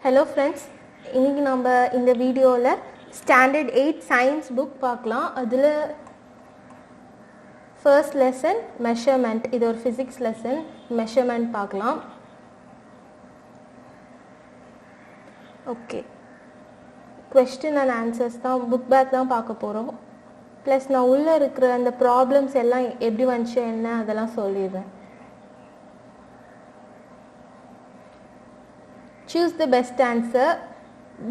Hello friends, இன்னைக்கு நம்ம இந்த வீடியோல ஸ்டாண்டர்ட் 8 சயின்ஸ் புக் பார்க்கலாம். அதில் ஃபர்ஸ்ட் லெசன் மெஷர்மெண்ட், இது ஒரு ஃபிசிக்ஸ் லெசன். மெஷர்மெண்ட் பார்க்கலாம். ஓகே, கொஸ்டின் அண்ட் ஆன்சர்ஸ் தான், புக் பேக் தான் பார்க்க போகிறோம். ப்ளஸ் நான் உள்ளே இருக்கிற அந்த ப்ராப்ளம்ஸ் எல்லாம் எப்படி வந்துச்சு என்ன அதெல்லாம் சொல்லிடுறேன். Choose the best answer.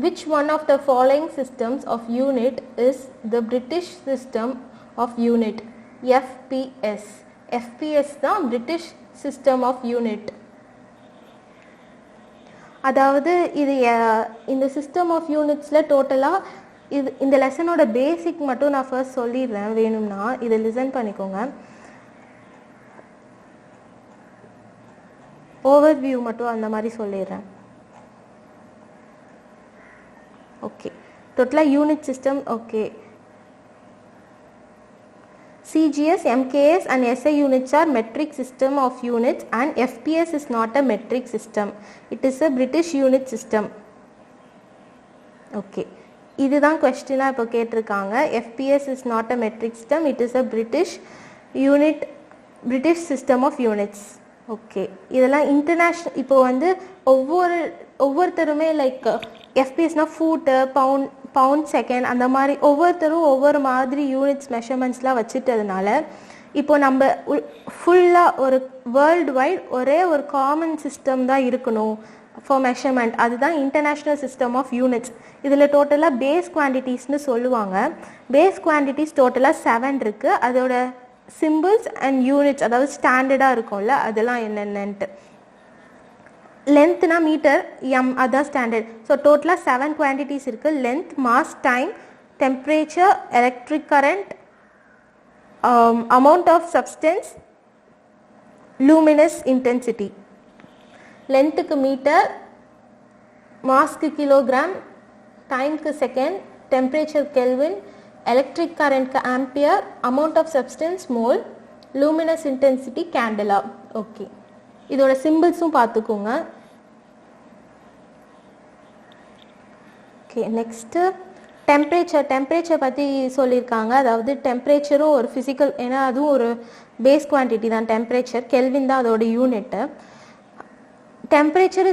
Which one of the following systems of unit is the British system of unit? FPS. FPS தான் British system of unit. அதாவது இது இந்த சிஸ்டம் ஆஃப் யூனிட்ஸில் டோட்டலாக இது இந்த லெசனோட பேசிக் மட்டும் நான் ஃபர்ஸ்ட் சொல்லிடுறேன். வேணும்னா இதை லிசன் பண்ணிக்கோங்க. ஓவர்வியூ மட்டும் அந்த மாதிரி சொல்லிடுறேன். Okay, total unit system. Okay, CGS, MKS and SI units are metric system of units and FPS is not a metric system. It is a British unit system. Okay, இதுதான் கொஸ்டினா இப்போ கேட்டிருக்காங்க. FPS is not a metric system, it is a British system of units. Okay, இதெல்லாம் international. இப்போ வந்து ஒவ்வொருத்தருமே like எஃபிஎஸ்னால் foot, bound second, அந்த மாதிரி ஒவ்வொருத்தரும் ஒவ்வொரு மாதிரி யூனிட்ஸ் மெஷர்மெண்ட்ஸ்லாம் வச்சுட்டதுனால இப்போ நம்ம ஃபுல்லாக ஒரு வேர்ல்டு வைட் ஒரே ஒரு காமன் சிஸ்டம் தான் இருக்கணும் ஃபார் மெஷர்மெண்ட். அதுதான் இன்டர்நேஷ்னல் சிஸ்டம் ஆஃப் யூனிட்ஸ். இதில் டோட்டலாக பேஸ் குவான்டிட்டிஸ்னு சொல்லுவாங்க. பேஸ் குவான்டிட்டிஸ் டோட்டலாக 7 இருக்குது. அதோட சிம்பிள்ஸ் அண்ட் யூனிட்ஸ், அதாவது ஸ்டாண்டர்டாக இருக்கும்ல, அதெல்லாம் என்னென்னன்ட்டு. லென்த்னா மீட்டர், எம், அதான் ஸ்டாண்டர்ட். ஸோ டோட்டலாக 7 குவான்டிட்டிஸ் இருக்குது. Length, mass, time, temperature, electric current, amount of substance, luminous intensity. லென்த்துக்கு மீட்டர், மாஸ்க்கு கிலோகிராம், டைம்க்கு செகண்ட், டெம்பரேச்சர் கெல்வின், எலக்ட்ரிக் கரண்ட்க்கு ampere, amount of substance mole, luminous intensity candela. Okay, இதோட சிம்பிள்ஸும் பார்த்துக்கோங்க. ஓகே, நெக்ஸ்ட்டு டெம்பரேச்சர் பற்றி சொல்லியிருக்காங்க. அதாவது டெம்பரேச்சரும் ஒரு ஃபிசிக்கல், ஏன்னா அதுவும் ஒரு பேஸ் குவான்டிட்டி தான் டெம்பரேச்சர். கெல்வின் தான் அதோட unit. Temperature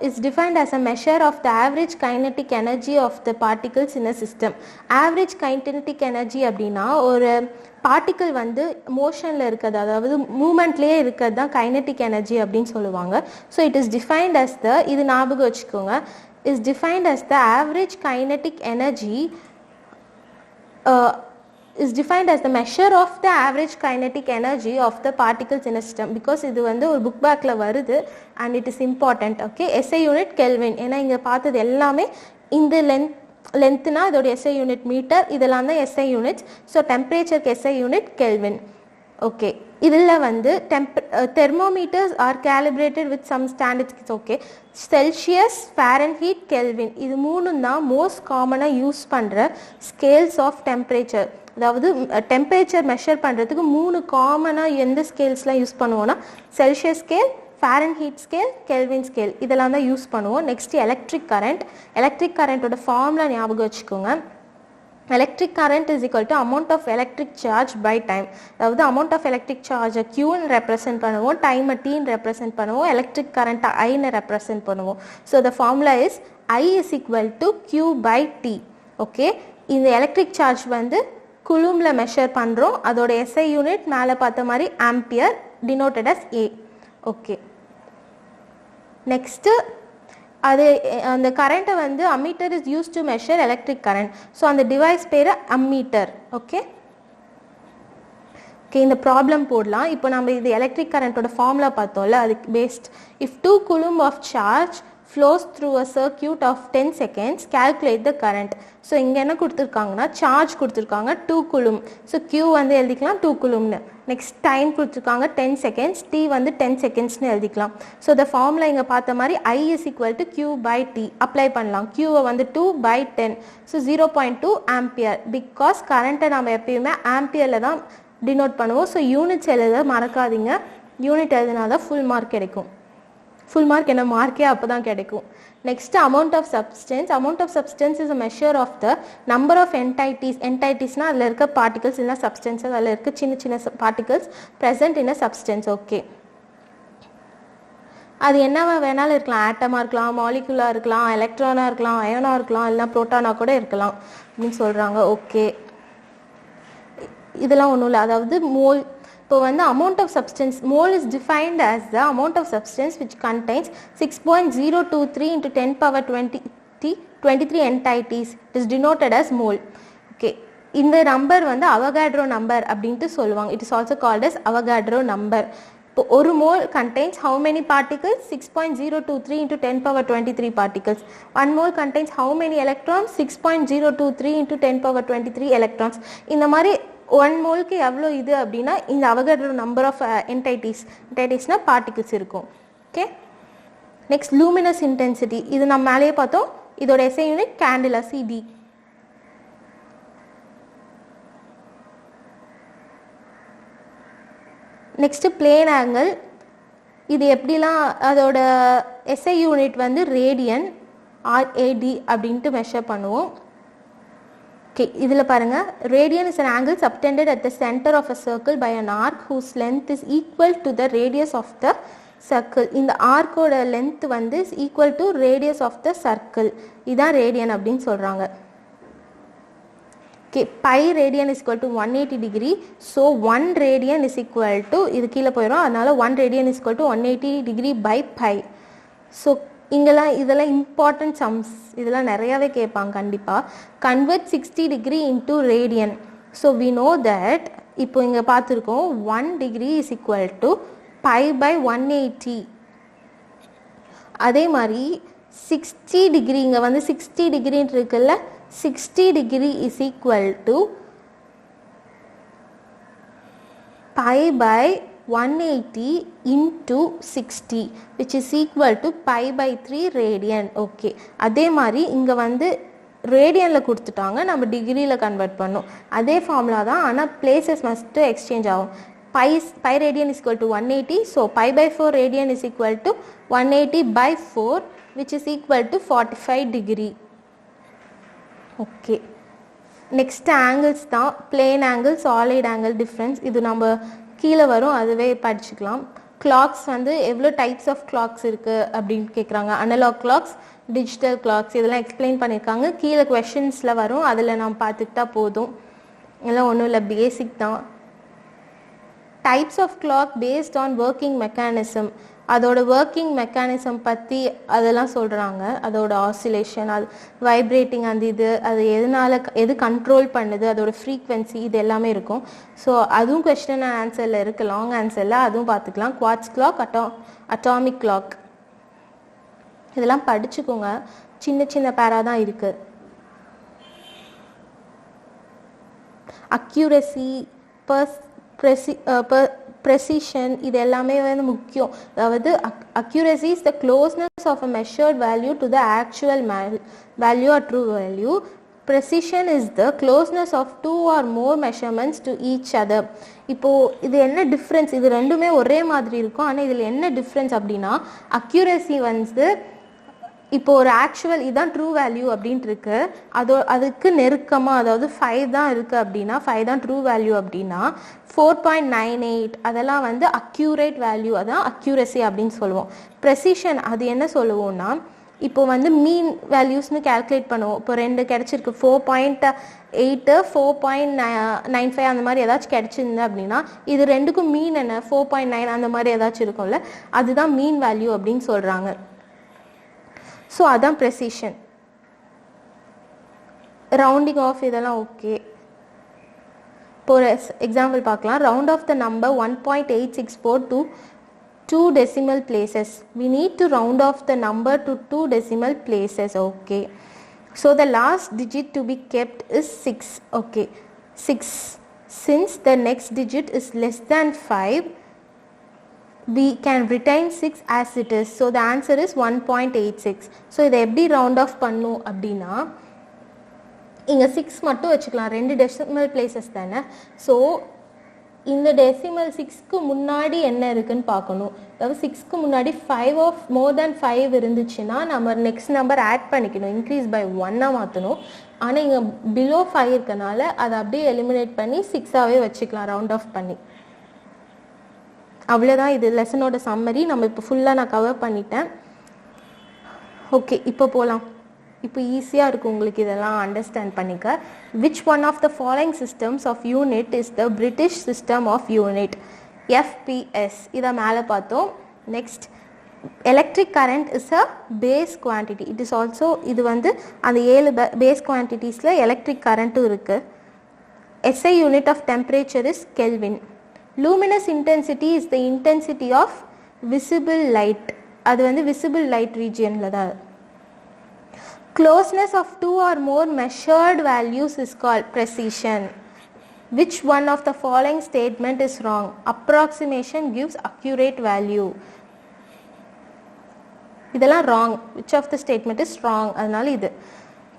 is defined as a measure of the average kinetic energy of the particles in a system. Average kinetic energy அப்படின்னா ஒரு பார்ட்டிக்கிள் வந்து மோஷனில் இருக்கிறது, அதாவது மூமெண்ட்லேயே இருக்கிறது தான் கைனட்டிக் எனர்ஜி அப்படின்னு சொல்லுவாங்க. So it is defined as the, இது ஞாபகம் வச்சுக்கோங்க, is defined as the average kinetic energy is defined as the measure of the average kinetic energy of the particles in a system. Because இது வந்து ஒரு book பேக்கில் வருது and it is important. Okay, SI unit kelvin. ஏன்னா இங்கே பார்த்தது எல்லாமே இந்த லென்த்னா இதோட SI யூனிட் மீட்டர், இதெல்லாம் தான் SI யூனிட்ஸ். ஸோ டெம்பரேச்சருக்கு SI யூனிட் கெல்வின். ஓகே, இதில் வந்து thermometers are calibrated with some standards. Okay, Celsius, Fahrenheit, kelvin, இது மூணும் தான் மோஸ்ட் காமனாக யூஸ் பண்ணுற ஸ்கேல்ஸ் ஆஃப் டெம்பரேச்சர். அதாவது டெம்பரேச்சர் மெஷர் பண்ணுறதுக்கு 3 காமனாக எந்த ஸ்கேல்ஸ்லாம் யூஸ் பண்ணுவோன்னா Celsius scale, Fahrenheit scale, kelvin scale, இதெல்லாம் தான் யூஸ் பண்ணுவோம். நெக்ஸ்ட் எலக்ட்ரிக் கரண்ட்டோட ஃபார்முலா ஞாபகம் வச்சுக்கோங்க. Electric current is equal to amount of electric charge by time. அதாவது அமௌண்ட் ஆஃப் எலக்ட்ரிக் சார்ஜை கியூன்னு ரெப்ரசென்ட் பண்ணுவோம், டைமை டீன்னு ரெப்ரசென்ட் பண்ணுவோம், எலக்ட்ரிக் கரண்ட்டை ஐன்னு ரெப்ரசென்ட் பண்ணுவோம். So the formula is I is equal to Q by T. Okay, இந்த எலக்ட்ரிக் சார்ஜ் வந்து குலூமில் மெஷர் பண்ணுறோம். அதோட SI யூனிட் மேலே பார்த்த மாதிரி ampere, denoted as A. Okay, next அது அந்த கரண்ட்டை வந்து ammeter is use to measure electric current. So அந்த டிவைஸ் பேர் அம்மீட்டர். ஓகே, இந்த ப்ராப்ளம் போடலாம். இப்போ நம்ம இது எலக்ட்ரிக் கரண்ட்டோட ஃபார்முலா பார்த்தோம்ல, அதுக்கு based if 2 coulomb of charge flows through a circuit of 10 seconds, calculate the current. So இங்கே என்ன கொடுத்துருக்காங்கன்னா சார்ஜ் கொடுத்துருக்காங்க 2 coulomb. ஸோ Q வந்து எழுதிக்கலாம் 2 coulombனு. நெக்ஸ்ட் டைம் கொடுத்துருக்காங்க 10 seconds, T வந்து 10 secondsனு எழுதிக்கலாம். ஸோ த ஃபார்முலா இங்கே பார்த்த மாதிரி I is equal to Q by T apply பண்ணலாம். Qவை வந்து 2 பை 10, ஸோ 0.2 ஆம்பியர். பிகாஸ் கரண்ட்டை நம்ம எப்பயுமே ஆம்பியரில் தான் டினோட் பண்ணுவோம். ஸோ யூனிட்ஸ் எழுத மறக்காதீங்க, யூனிட் எழுதினா தான் ஃபுல் மார்க் கிடைக்கும். ஃபுல் மார்க் என்ன மார்க்கே அப்போ தான் கிடைக்கும். Next amount of substance. Amount of substance is a measure of the number of entities. என்டைட்டிஸ்னால் அதில் இருக்க பார்ட்டிகல்ஸ் இல்லைனா சப்ஸ்டன்ஸஸ், அதில் இருக்க சின்ன சின்ன particles present in a substance. Okay, அது என்னவா வேணாலும் இருக்கலாம். ஆட்டமாக இருக்கலாம், மாலிகுலாக இருக்கலாம், எலக்ட்ரானாக இருக்கலாம், அயனாக இருக்கலாம், இல்லைனா ப்ரோட்டானாக கூட இருக்கலாம் அப்படின்னு சொல்கிறாங்க. ஓகே, இதெல்லாம் ஒன்றும் இல்லை. அதாவது மோல், இப்போ வந்து amount of substance, mole is defined as the amount of substance which contains 6.023 into 10 power 23 entities. It is denoted as mole. Okay, இந்த நம்பர் வந்து அவகாட்ரோ நம்பர் அப்படின்ட்டு சொல்லுவாங்க. It is also called as Avogadro number. இப்போ ஒரு mole contains how many particles? 6.023 into 10 power 23 particles. One mole contains how many electrons? 6.023 into 10 power 23 electrons. இந்த மாதிரி 1 மோலுக்கு எவ்வளோ இது அப்படின்னா இந்த அவகாட்ரோ நம்பர் ஆஃப் என்டைட்டிஸ்னா பார்ட்டிகிள்ஸ் இருக்கும். Okay, next luminous intensity. இது நம்ம மேலேயே பார்த்தோம். இதோட SI unit candela, CD. Next plane angle. இது எப்படிலாம் அதோட எஸ்ஐ யூனிட் வந்து ரேடியன், ஆர்ஏடி அப்படின்ட்டு மெஷர் பண்ணுவோம். Okay, இதில் பாருங்கள், radian is an angle subtended at the center of a circle by an arc whose length is equal to the radius of the circle. இந்த ஆர்க்கோட length வந்து is equal to radius of the circle. இதான் radian அப்படின்னு சொல்கிறாங்க. Okay, pi radian is equal to 180 degree. So 1 radian is equal to, இது கீழே போயிடும், அதனால 1 radian is equal to 180 degree by pi. So இங்கெல்லாம் இதெல்லாம் இம்பார்ட்டன்ட் சம்ஸ், இதெல்லாம் நிறையாவே கேட்பாங்க கண்டிப்பாக. Convert 60 degree into radian. So we know that இப்போ இங்கே பார்த்துருக்கோம் 1 degree is equal to pi by 180. அதே மாதிரி 60 டிகிரி, இங்கே வந்து 60 டிகிரின்னு இருக்குல்ல, 60 degree is equal to pi by 180 into 60 which is equal to pi by 3 radian. Okay, அதே மாதிரி இங்கே வந்து ரேடியனில் கொடுத்துட்டாங்க, நம்ம டிகிரியில் கன்வெர்ட் பண்ணோம். அதே ஃபார்முலா தான், ஆனால் பிளேசஸ் மஸ்ட்டு எக்ஸ்சேஞ்ச் ஆகும். pi radian is equal to 180. So pi by 4 radian is equal to 180 by 4 which is equal to 45 degree. Okay, next angles தான். Plane angle, solid angle difference இது நம்ம கீழே வரும், அதுவே படிச்சுக்கலாம். கிளாக்ஸ் வந்து எவ்வளோ டைப்ஸ் ஆஃப் கிளாக்ஸ் இருக்குது அப்படின்னு கேட்குறாங்க. அனலாக் கிளாக்ஸ், டிஜிட்டல் கிளாக்ஸ், இதெல்லாம் எக்ஸ்பிளைன் பண்ணியிருக்காங்க. கீழே கொஷின்ஸில் வரும், அதில் நம்ம பார்த்துக்கிட்டா போதும். இதெல்லாம் ஒன்றும் இல்லை, பேசிக் தான். Types of clock based on working mechanism. அதோட ஒர்க்கிங் மெக்கானிசம் பற்றி அதெல்லாம் சொல்கிறாங்க. அதோட ஆசிலேஷன், அது வைப்ரேட்டிங், அந்த இது அது எது கண்ட்ரோல் பண்ணுது, அதோட ஃப்ரீக்வன்சி, இது எல்லாமே இருக்கும். ஸோ அதுவும் கொஸ்டின் அண்ட் ஆன்சரில் இருக்குது, லாங் ஆன்சரில் அதுவும் பார்த்துக்கலாம். குவார்ட்ஸ் கிளாக், அட்டாமிக் கிளாக், இதெல்லாம் படிச்சுக்கோங்க. சின்ன சின்ன பேரா தான் இருக்குது. அக்யூரசி, precision, இது எல்லாமே வந்து முக்கியம். அதாவது accuracy is the closeness of a measured value to the actual value or true value. Precision is the closeness of two or more measurements to each other. இப்போ இது என்ன டிஃப்ரென்ஸ்? இது ரெண்டுமே ஒரே மாதிரி இருக்கும், ஆனால் இதில் என்ன டிஃப்ரென்ஸ் அப்படின்னா, அக்யூரசி வந்து இப்போ ஒரு ஆக்சுவல் இதுதான் ட்ரூ வேல்யூ அப்படின்ட்டு இருக்கு, அதுக்கு நெருக்கமாக, அதாவது 5 தான் இருக்குது அப்படின்னா 5 தான் ட்ரூ வேல்யூ அப்படின்னா 4.98 அதெல்லாம் வந்து அக்யூரேட் வேல்யூ, அதான் அக்யூரசி அப்படின்னு சொல்லுவோம். ப்ரெசிஷன் அது என்ன சொல்லுவோம்னா, இப்போ வந்து மீன் வேல்யூஸ்னு கேல்குலேட் பண்ணுவோம். இப்போ 2 கிடச்சிருக்கு, 4.8 4.95 அந்த மாதிரி ஏதாச்சும் கிடச்சிருந்து அப்படின்னா இது ரெண்டுக்கும் மீன் என்ன 4.9 அந்த மாதிரி ஏதாச்சும் இருக்கும்ல, அதுதான் மீன் வேல்யூ அப்படின்னு சொல்கிறாங்க. ஸோ அதான் ப்ரெசிஷன். ரவுண்டிங் ஆஃப் இதெல்லாம் ஓகே. இப்போ ஒரு எக்ஸாம்பிள் பார்க்கலாம். Round off the number 1.864 to 2 decimal places. We need to round off the number to 2 decimal places. Okay. So the last digit to be kept is 6. Okay. 6. Since the next digit is less than 5, we can retain 6 as it is. So the answer is 1.86. So இதை எப்படி round off பண்ணும் அப்படின்னா, இங்கே 6 மட்டும் வச்சுக்கலாம், 2 decimal places தானே. So இந்த decimal 6க்கு முன்னாடி என்ன இருக்குன்னு பார்க்கணும். அதாவது 6க்கு முன்னாடி 5 ஆஃப் மோர் தேன் 5 இருந்துச்சுன்னா நம்ம நெக்ஸ்ட் நம்பர் ஆட் பண்ணிக்கணும், இன்க்ரீஸ் பை 1 மாற்றணும். ஆனால் இங்கே பிலோ 5 இருக்கனால அதை அப்படியே எலிமினேட் பண்ணி 6ஆகவே வச்சுக்கலாம் ரவுண்ட் ஆஃப் பண்ணி. அவ்வளோதான் இது லெசனோட சம்மரி. நம்ம இப்போ ஃபுல்லாக நான் கவர் பண்ணிட்டேன். ஓகே, இப்போ போகலாம். இப்போ ஈஸியாக இருக்கும் உங்களுக்கு இதெல்லாம் அண்டர்ஸ்டாண்ட் பண்ணிக்க. Which one of the following systems of unit is the British system of unit? FPS இதை மேலே பார்த்தோம். Next, electric current is a base quantity. It is also, இது வந்து அந்த 7 பேஸ் குவான்டிட்டிஸில் எலக்ட்ரிக் கரண்ட்டும் இருக்குது. SI unit of temperature is Kelvin. Luminous intensity is the intensity of visible light. அது வந்து விசிபிள் லைட் ரீஜியனில் தான். Closeness of 2 or more measured values is called precision. Which one of the following statement is wrong? Approximation gives accurate value. இதெல்லாம் wrong. Which of the statement is wrong? அதனால இது.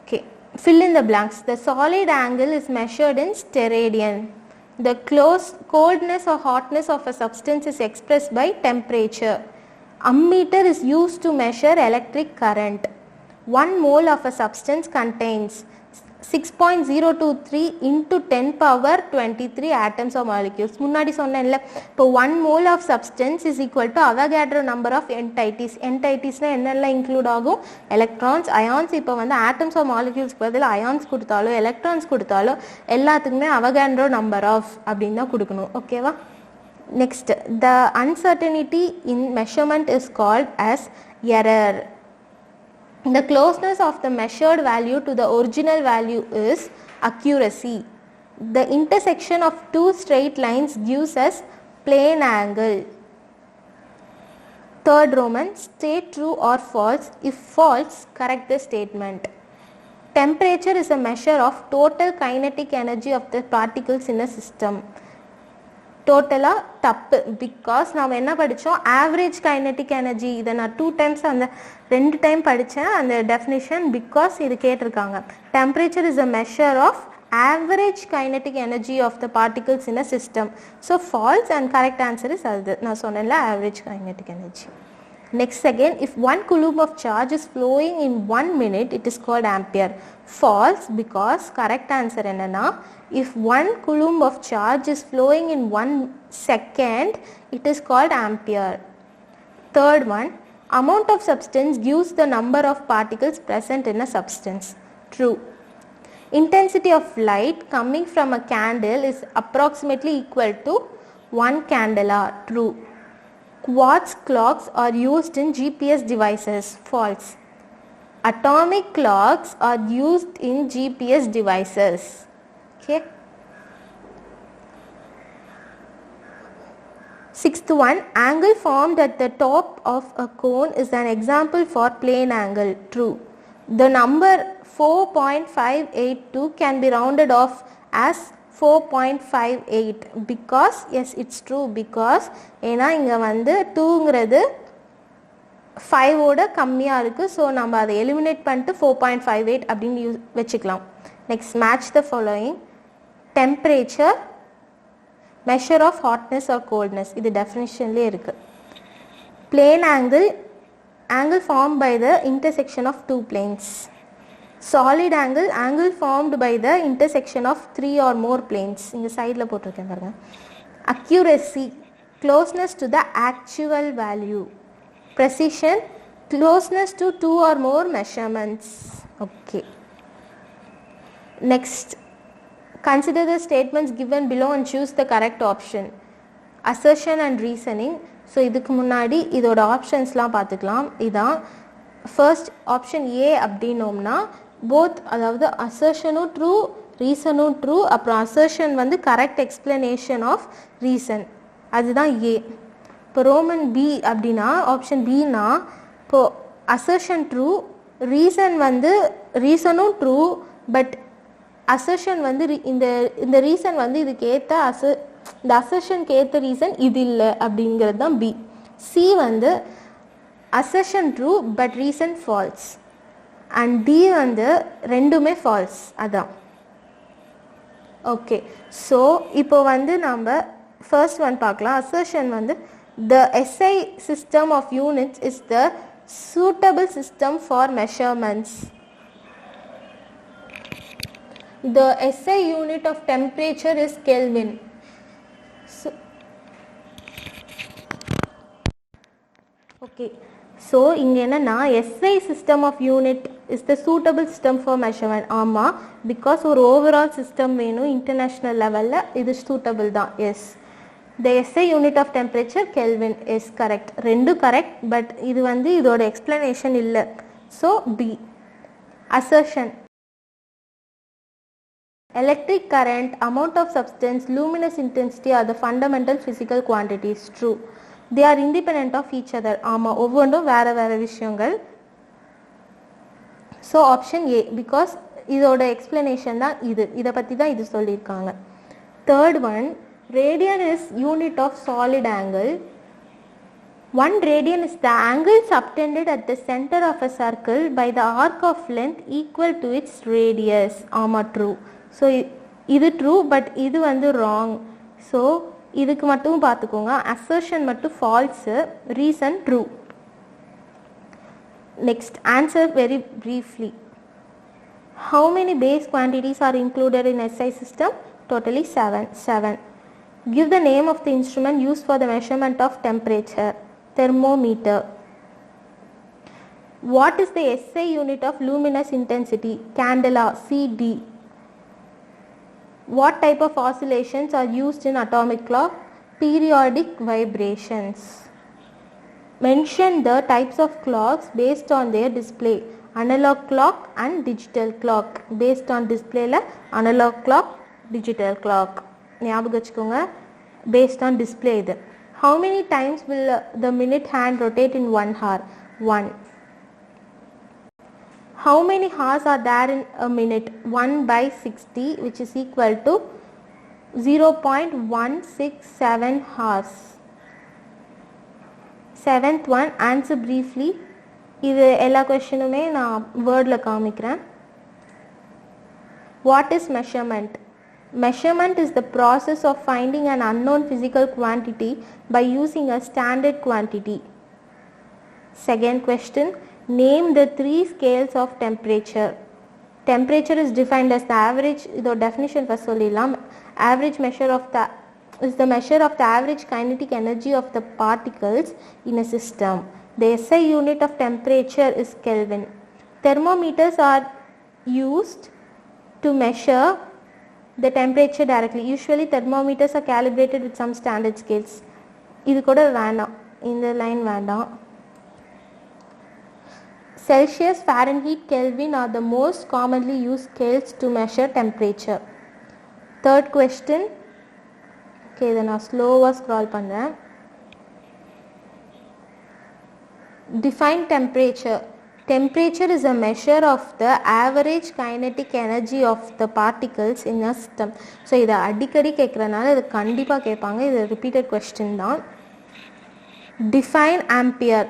Okay. Fill in the blanks. The solid angle is measured in steradian. The coldness or hotness of a substance is expressed by temperature. Ammeter is used to measure electric current. 1 mole of a substance contains 6.023 into 10 power 23 atoms or molecules. முன்னாடி சொன்னேன்ல, இப்போ 1 mole of substance is equal to Avogadro number of entities. Entitiesனா என்னெல்லாம் include ஆகும்? Electrons, ions. இப்போ வந்து atoms R மாலிக்யூல்ஸ்க்கு பதில் ions கொடுத்தாலோ electrons கொடுத்தாலோ எல்லாத்துக்குமே Avogadro number of அப்படின்னு தான் கொடுக்கணும். ஓகேவா? Next, the uncertainty in measurement is called as error. The closeness of the measured value to the original value is accuracy. The intersection of two straight lines gives us plane angle. Third Roman, state true or false. If false, correct the statement. Temperature is a measure of total kinetic energy of the particles in a system. டோட்டலாக தப்பு. Because நாம் என்ன படித்தோம்? Average kinetic energy. இதை நான் 2 times அந்த 2 time படித்தேன் அந்த டெஃபினிஷன். பிகாஸ் இது கேட்டிருக்காங்க. Temperature is a measure of average kinetic energy of the particles in a system. So false and correct answer is அது நான் சொன்னேன்ல, average kinetic energy. Next again, if 1 coulomb of charge is flowing in 1 minute, it is called ampere. False, because correct answer என்னன்னா, if 1 coulomb of charge is flowing in 1 second, it is called ampere. Third one, amount of substance gives the number of particles present in a substance. True. Intensity of light coming from a candle is approximately equal to 1 candela. True. Quartz clocks are used in GPS devices. False. Atomic clocks are used in GPS devices. Okay. Sixth one, angle formed at the top of a cone is an example for plane angle. True. The number 4.582 can be rounded off as 4.58 because yes, it's true. because ஏன்னா இங்கே வந்து 2ங்கிறது 5ஓட கம்மியாக இருக்குது. So நம்ம அதை eliminate பண்ணிட்டு 4.58 அப்படின்னு வச்சுக்கலாம். Next, match the following. Temperature measure of hotness or coldness. இது டெஃபினிஷன்லேயே இருக்குது. Plane angle form by the intersection of 2 planes. Solid angle formed by the intersection of 3 or more planes. இந்த சைடில் போட்டிருக்கேன் பாருங்க. Accuracy, closeness to the actual value. Precision, closeness to 2 or more measurements. Okay. Next, consider the statements given below and choose the correct option. Assertion and reasoning. So இதுக்கு முன்னாடி இதோட ஆப்ஷன்ஸ்லாம் பார்த்துக்கலாம். இதான் first option A அப்படின்னோம்னா both, அதாவது அசர்ஷனும் true, ரீசனும் true. அப்புறம் assertion வந்து correct explanation of reason, அதுதான் ஏ. இப்போ ரோமன் பி அப்படின்னா ஆப்ஷன் பின்னா, இப்போது அசர்ஷன் ட்ரூ, ரீசன் வந்து ரீசனும் ட்ரூ, பட் அசர்ஷன் வந்து இந்த ரீசன் வந்து இதுக்கு ஏற்ற இந்த அசர்ஷனுக்கு ஏற்ற ரீசன் இது இல்லை அப்படிங்கிறது தான் பி. சி வந்து assertion true but reason false. And D வந்து ரெண்டுமே ஃபால்ஸ். அதான் ஓகே. ஸோ இப்போ வந்து நம்ம first one பார்க்கலாம். assertion வந்து the SI system of units is the suitable system for measurements. The SI unit of temperature is Kelvin. So, okay, so இங்க என்னன்னா SI system of unit is the suitable system for measurement. ஆமா, because ஒரு overall system வேணும் international levelல, இது suitable தான். yes, the SI unit of temperature Kelvin is correct. ரெண்டு correct, but இது வந்து இதோட explanation இல்ல. so B. assertion, electric current, amount of substance, luminous intensity are the fundamental physical quantities. true, they are independent of each other. ஆமா, ஒவ்வொன்றும் வேற வேற விஷயங்கள். so option A, because இதோட explanation தான் இது, இதை பற்றி தான் இது சொல்லியிருக்காங்க. third one, radian is unit of solid angle. 1 radian is the angle subtended at the center of a circle by the arc of length equal to its radius. ஆமா, true. so இது true, but இது வந்து wrong. so இதுக்கு மட்டும் பார்த்துக்கோங்க, assertion மட்டும் false, reason true. next, answer very briefly. how many base quantities are included in SI system? totally 7. Give the name of the instrument used for the measurement of temperature. Thermometer. What is the SI unit of luminous intensity? Candela. CD. What type of oscillations are used in atomic clock? Periodic vibrations. Mention the types of clocks based on their display. Analog clock and digital clock. Based on display la analog clock, digital clock. ஞாபகம் வச்சுக்கோங்க, based on display இது. how many times will the minute hand rotate in 1 hour? 1. how many hours are there in a minute? 1/60, which is equal to 0.167 hours. 7th one, answer briefly. இது எல்லா கொஸ்டினுமே நான் வேர்டில் காமிக்கிறேன். what is measurement? Measurement is the process of finding an unknown physical quantity by using a standard quantity. Second question, name the 3 scales of temperature. Temperature is defined as the average, இதோ definition first சொல்லிடலாம். average measure of the is the measure of the average kinetic energy of the particles in a system. The SI unit of temperature is Kelvin. Thermometers are used to measure the temperature directly. usually thermometers are calibrated with some standard scales. இது கூட வேண்டாம், இந்த line வேண்டாம். Celsius, Fahrenheit, Kelvin are the most commonly used scales to measure temperature. Third question, okay, இதை நான் ஸ்லோவாக scroll பண்ணுறேன். define temperature. Temperature is a measure of the average kinetic energy of the particles in a system. So இதை அடிக்கடி கேட்குறனால இது கண்டிப்பாக கேட்பாங்க, இது ரிப்பீட்டட் கொஸ்டின் தான். define ampere.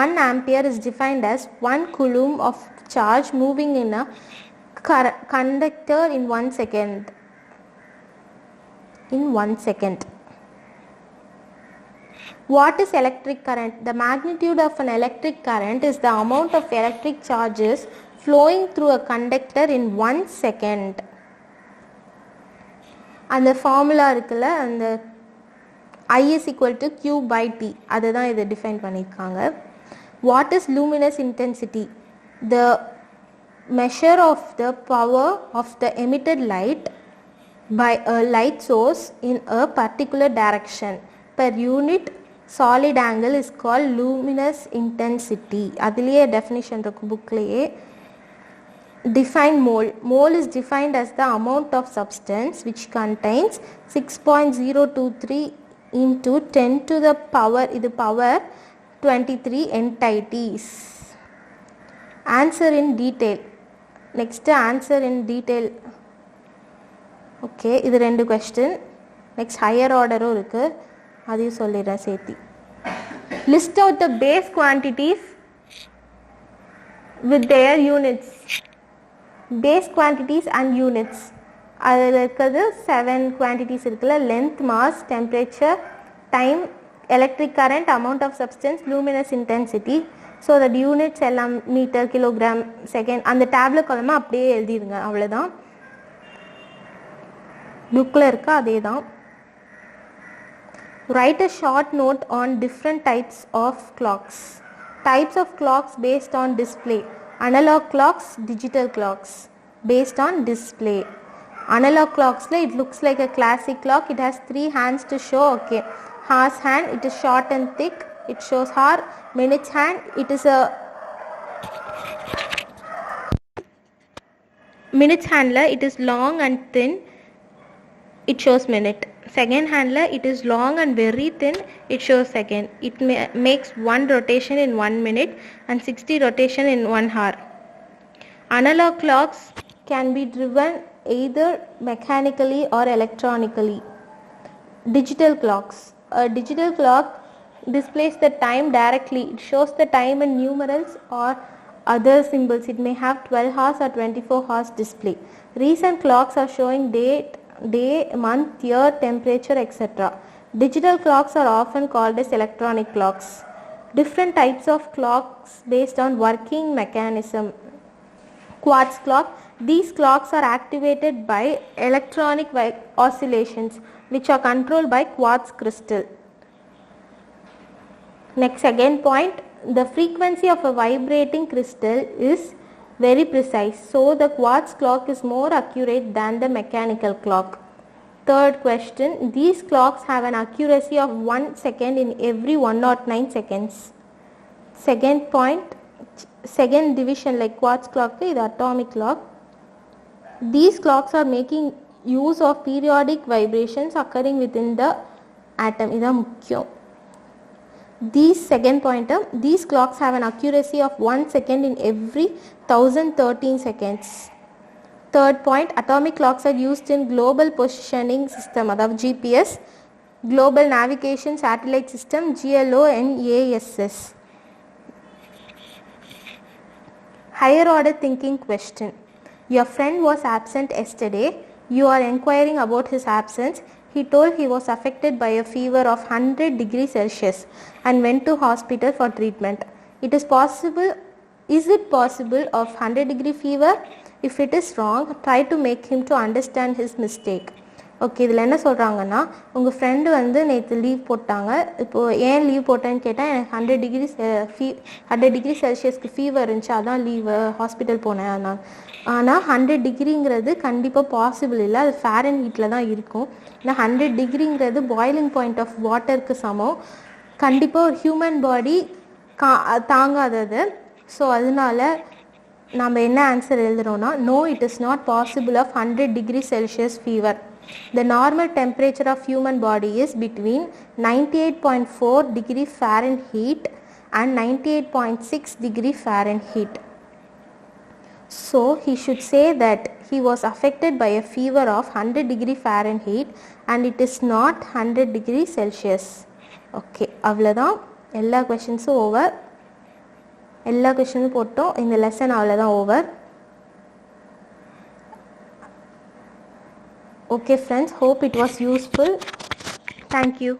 1 ampere is defined as 1 coulomb of charge moving in a conductor in 1 second. What is electric current? The magnitude of an electric current is the amount of electric charges flowing through a conductor in 1 second. அந்த formula இருக்குல்ல, அந்த I is equal to Q by T, அதுதான் இதை define பண்ணியிருக்காங்க. What is luminous intensity? The measure of the power of the emitted light by a light source in a particular direction per unit solid angle is called luminous intensity. அதுலேயே definition இருக்கு புக்லேயே. Define mole. Mole is defined as the amount of substance which contains 6.023 into 10 to the power, இது power 23 entities. Answer in detail. Next, answer in detail. Okay, இது 2 question. Next, higher order இருக்கு, அதையும் சொல்லிடுறேன் சேர்த்தி. List out the base quantities with their units. Base quantities and units. அதில் இருக்கிறது 7 quantities இருக்குல்ல, length, mass, temperature, time, electric current, amount of substance, luminous intensity. So that units எல்லாம் metre, kilogram, second, அந்த table காலமாக அப்படியே எழுதிடுங்க, அவ்வளோதான். புக்கில் இருக்க அதே தான். Write a short note on different types of clocks. Types of clocks based on display. Analog clocks, digital clocks. Based on display. Analog clocks, it looks like a classic clock. It has 3 hands to show. Okay. Hour's hand, it is short and thick. It shows hour. Minute's hand, it is a minute's handler, it is long and thin. It shows minute. Second handler, it is long and very thin. It shows second. It makes 1 rotation in 1 minute and 60 rotation in 1 hour. Analog clocks can be driven either mechanically or electronically. Digital clocks. A digital clock displays the time directly. It shows the time in numerals or other symbols. It may have 12 hours or 24 hours display. Recent clocks are showing date, day, month, year, temperature, etc. Digital clocks are often called as electronic clocks. Different types of clocks based on working mechanism. Quartz clock. These clocks are activated by electronic oscillations which are controlled by quartz crystal. Next, second point, the frequency of a vibrating crystal is very precise, so the quartz clock is more accurate than the mechanical clock. Third question, these clocks have an accuracy of 1 second in every 109 seconds. Second point, second division, like quartz clock is atomic clock. These clocks are making use of periodic vibrations occurring within the atom. Ida mukkiyam. These second pointer, these clocks have an accuracy of 1 second in every 1013 seconds. Third point, atomic clocks are used in global positioning system, that GPS, global navigation satellite system, GLONASS. Higher order thinking question. Your friend was absent yesterday. You are inquiring about his absence. He told he was affected by a fever of 100 degrees Celsius and went to hospital for treatment. Is it possible of 100-degree fever? If it is wrong, try to make him to understand his mistake. Okay, இதில் என்ன சொல்கிறாங்கன்னா, உங்கள் friend வந்து நேற்று leave போட்டாங்க. இப்போது ஏன் leave போட்டேன்னு கேட்டால், எனக்கு 100 டிகிரி செல்சியஸ்க்கு ஃபீவர் இருந்துச்சு, அதான் லீவு, ஹாஸ்பிட்டல் போனேன் அதனால். ஆனால் 100 டிகிரிங்கிறது கண்டிப்பாக பாசிபிள் இல்லை, அது ஃபேரன் ஹீட்டில் தான் இருக்கும். ஏன்னா 100 டிகிரிங்கிறது பாய்லிங் பாயிண்ட் ஆஃப் வாட்டருக்கு சமம். கண்டிப்பாக ஒரு ஹியூமன் பாடி தாங்காதது. ஸோ அதனால நம்ம என்ன ஆன்சர் எழுதுகிறோன்னா, no, it is not possible of 100 degree Celsius fever. The normal temperature of human body is between 98.4 degree Fahrenheit and 98.6 degree Fahrenheit. So he should say that he was affected by a fever of 100 degree Fahrenheit and it is not 100 degree Celsius. Okay, அவ்வளோதான், எல்லா கொஷின்ஸும் over. எல்லா கொஷினும் போட்டோம். இந்த lesson அவ்வளோதான் over. Okay friends, hope it was useful. Thank you.